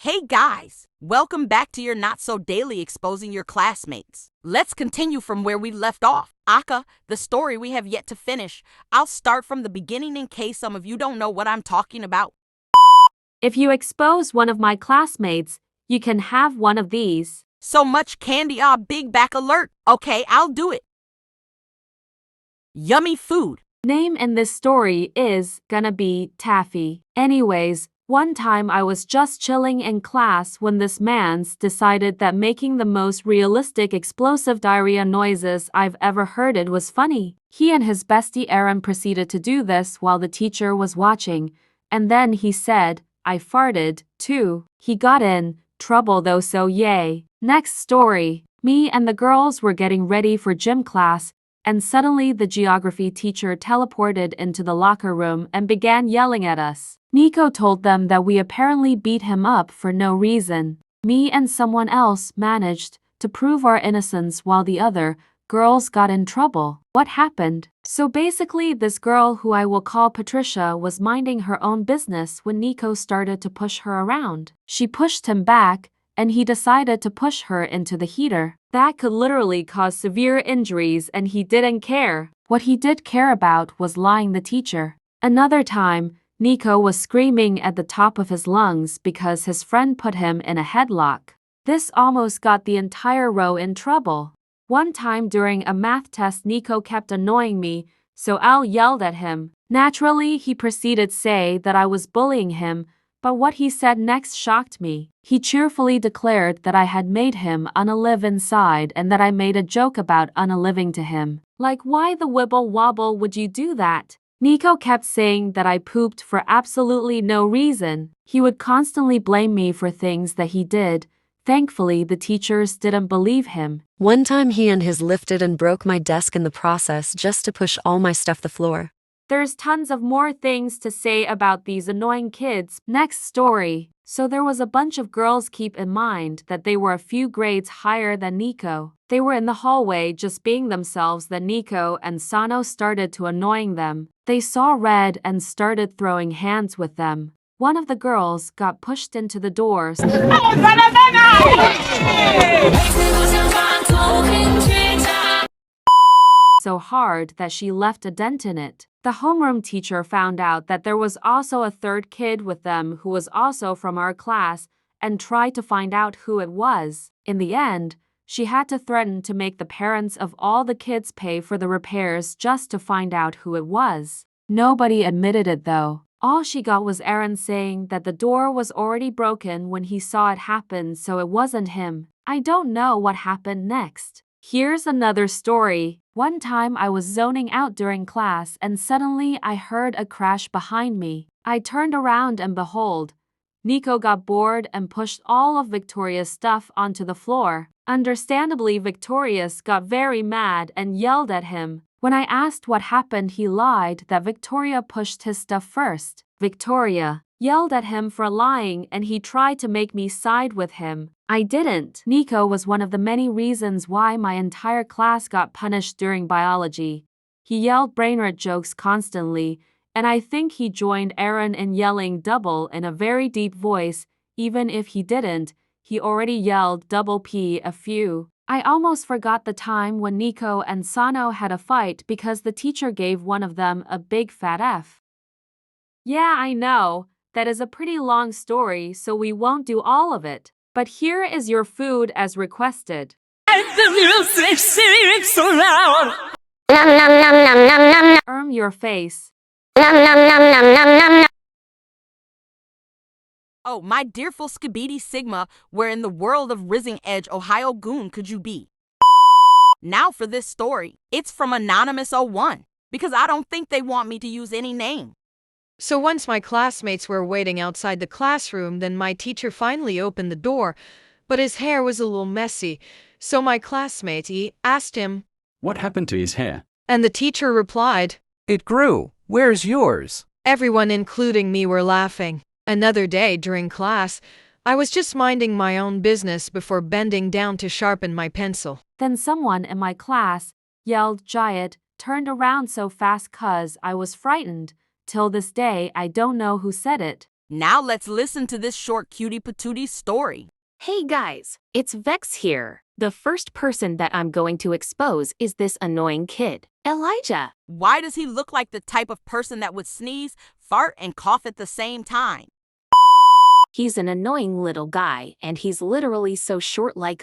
Hey guys, welcome back to your Not So Daily exposing your classmates. Let's continue from where we left off. Aka, the story we have yet to finish. I'll start from the beginning in case some of you don't know what I'm talking about. If you expose one of my classmates, you can have one of these. So much candy, big back alert. Okay, I'll do it. Yummy food. Name in this story is gonna be Taffy. Anyways, one time I was just chilling in class when this man's decided that making the most realistic explosive diarrhea noises I've ever heard it was funny. He and his bestie Aaron proceeded to do this while the teacher was watching, and then he said, I farted, too. He got in trouble though, so yay. Next story. Me and the girls were getting ready for gym class, and suddenly the geography teacher teleported into the locker room and began yelling at us. Nico told them that we apparently beat him up for no reason. Me and someone else managed to prove our innocence while the other girls got in trouble. What happened? So basically, this girl who I will call Patricia was minding her own business when Nico started to push her around. She pushed him back, and he decided to push her into the heater. That could literally cause severe injuries, and he didn't care. What he did care about was lying the teacher. Another time, Nico was screaming at the top of his lungs because his friend put him in a headlock. This almost got the entire row in trouble. One time during a math test, Nico kept annoying me, so Al yelled at him. Naturally, he proceeded to say that I was bullying him, but what he said next shocked me. He cheerfully declared that I had made him unalive inside and that I made a joke about unaliving to him. Like, why the wibble wobble would you do that? Nico kept saying that I pooped for absolutely no reason. He would constantly blame me for things that he did. Thankfully, the teachers didn't believe him. One time he and his lifted and broke my desk in the process just to push all my stuff the floor. There's tons of more things to say about these annoying kids. Next story. So there was a bunch of girls. Keep in mind that they were a few grades higher than Nico. They were in the hallway just being themselves. Then Nico and Sano started to annoying them. They saw red and started throwing hands with them. One of the girls got pushed into the doors so hard that she left a dent in it. The homeroom teacher found out that there was also a third kid with them who was also from our class and tried to find out who it was. In the end, she had to threaten to make the parents of all the kids pay for the repairs just to find out who it was. Nobody admitted it though. All she got was Aaron saying that the door was already broken when he saw it happen, so it wasn't him. I don't know what happened next. Here's another story. One time I was zoning out during class and suddenly I heard a crash behind me. I turned around and behold, Nico got bored and pushed all of Victoria's stuff onto the floor. Understandably, Victoria's got very mad and yelled at him. When I asked what happened, he lied that Victoria pushed his stuff first. Victoria yelled at him for lying and he tried to make me side with him. I didn't. Nico was one of the many reasons why my entire class got punished during biology. He yelled brainrot jokes constantly, and I think he joined Aaron in yelling double in a very deep voice. Even if he didn't, he already yelled double P a few. I almost forgot the time when Nico and Sano had a fight because the teacher gave one of them a big fat F. Yeah, I know, that is a pretty long story, so we won't do all of it. But here is your food as requested. Your face. Oh, my dearful Skibidi Sigma, where in the world of Rising Edge, Ohio Goon could you be? Now for this story. It's from Anonymous01, because I don't think they want me to use any name. So once my classmates were waiting outside the classroom, then my teacher finally opened the door, but his hair was a little messy, so my classmate asked him, What happened to his hair? And the teacher replied, It grew. Where's yours? Everyone, including me, were laughing. Another day during class, I was just minding my own business before bending down to sharpen my pencil. Then someone in my class yelled giant, turned around so fast 'cause I was frightened. Till this day I don't know who said it. Now let's listen to this short cutie patootie story. Hey guys, it's Vex here. The first person that I'm going to expose is this annoying kid, Elijah. Why does he look like the type of person that would sneeze, fart, and cough at the same time? He's an annoying little guy, and he's literally so short like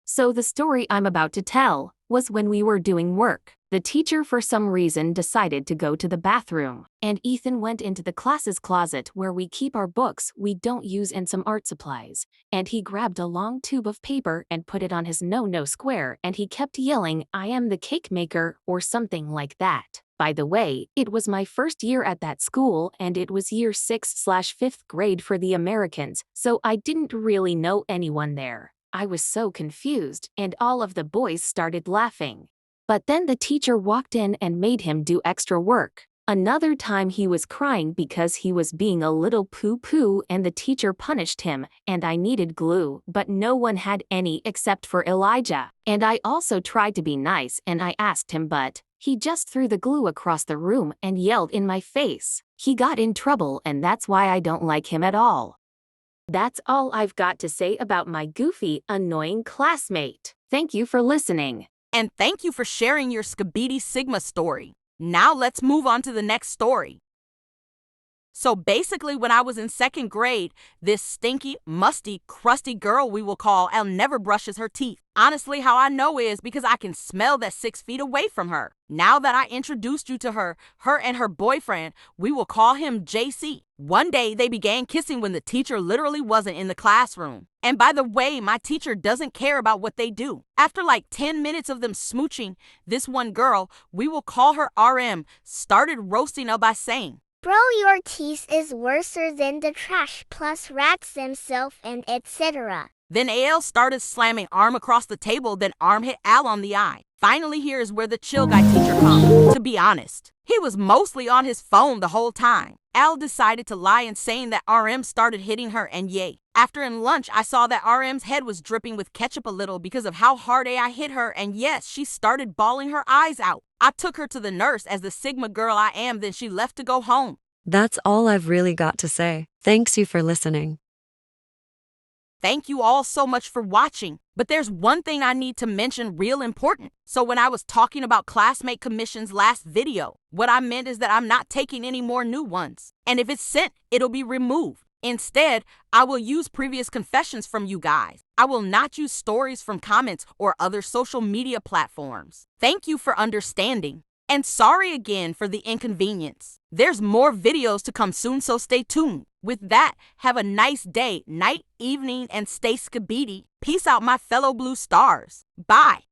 So the story I'm about to tell was when we were doing work. The teacher for some reason decided to go to the bathroom, and Ethan went into the class's closet where we keep our books we don't use and some art supplies, and he grabbed a long tube of paper and put it on his no square, and he kept yelling, "I am the cake maker," or something like that. By the way, it was my first year at that school and it was year 6/5th grade for the Americans, so I didn't really know anyone there. I was so confused, and all of the boys started laughing. But then the teacher walked in and made him do extra work. Another time he was crying because he was being a little poo-poo and the teacher punished him, and I needed glue, but no one had any except for Elijah. And I also tried to be nice and I asked him, but he just threw the glue across the room and yelled in my face. He got in trouble, and that's why I don't like him at all. That's all I've got to say about my goofy, annoying classmate. Thank you for listening. And thank you for sharing your Skibidi Sigma story. Now let's move on to the next story. So basically, when I was in 2nd grade, this stinky, musty, crusty girl we will call Elle never brushes her teeth. Honestly, how I know is because I can smell that 6 feet away from her. Now that I introduced you to her and her boyfriend, we will call him JC. One day, they began kissing when the teacher literally wasn't in the classroom. And by the way, my teacher doesn't care about what they do. After like 10 minutes of them smooching, this one girl, we will call her RM, started roasting Elle by saying, "Bro, your teeth is worser than the trash plus rats themselves and etc." Then AL started slamming Arm across the table, then Arm hit Al on the eye. Finally, here is where the chill guy teacher comes. To be honest, he was mostly on his phone the whole time. Al decided to lie in saying that RM started hitting her, and yay. After in lunch, I saw that RM's head was dripping with ketchup a little because of how hard AI hit her, and yes, she started bawling her eyes out. I took her to the nurse as the Sigma girl I am, then she left to go home. That's all I've really got to say. Thanks you for listening. Thank you all so much for watching. But there's one thing I need to mention real important. So when I was talking about classmate commissions last video, what I meant is that I'm not taking any more new ones. And if it's sent, it'll be removed. Instead, I will use previous confessions from you guys. I will not use stories from comments or other social media platforms. Thank you for understanding. And sorry again for the inconvenience. There's more videos to come soon, so stay tuned. With that, have a nice day, night, evening, and stay skibidi. Peace out, my fellow blue stars. Bye.